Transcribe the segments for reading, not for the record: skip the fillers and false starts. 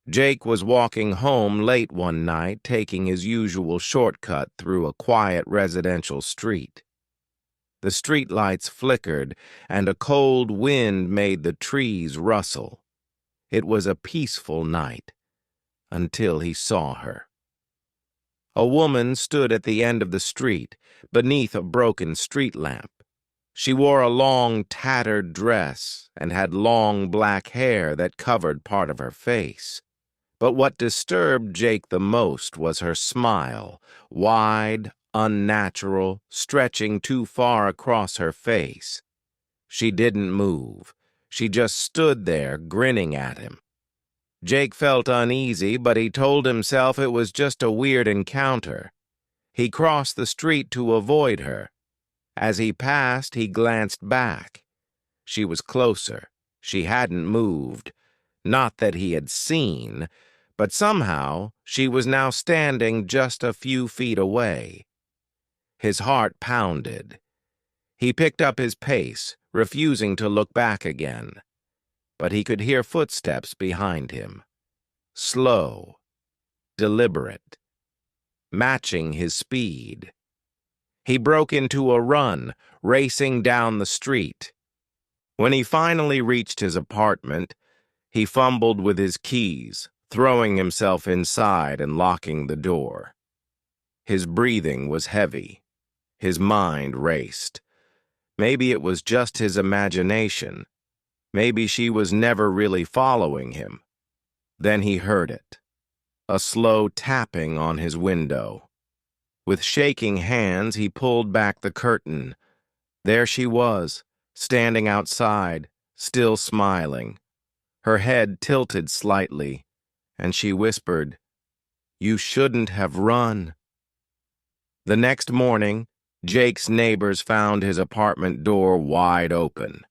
Jake was walking home late one night, taking his usual shortcut through a quiet residential street. The streetlights flickered, and a cold wind made the trees rustle. It was a peaceful night, until he saw her. A woman stood at the end of the street, beneath a broken street lamp. She wore a long, tattered dress and had long black hair that covered part of her face. But what disturbed Jake the most was her smile, wide, unnatural, stretching too far across her face. She didn't move. She just stood there, grinning at him. Jake felt uneasy, but he told himself it was just a weird encounter. He crossed the street to avoid her. As he passed, he glanced back. She was closer. She hadn't moved. Not that he had seen, but somehow she was now standing just a few feet away. His heart pounded. He picked up his pace, refusing to look back again. But he could hear footsteps behind him. Slow, deliberate, matching his speed. He broke into a run, racing down the street. When he finally reached his apartment, he fumbled with his keys, throwing himself inside and locking the door. His breathing was heavy. His mind raced. Maybe it was just his imagination. Maybe she was never really following him. Then he heard it. A slow tapping on his window. With shaking hands, he pulled back the curtain. There she was, standing outside, still smiling. Her head tilted slightly, and she whispered, "You shouldn't have run." The next morning, Jake's neighbors found his apartment door wide open.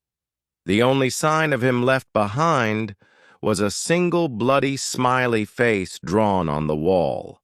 The only sign of him left behind was a single bloody smiley face drawn on the wall.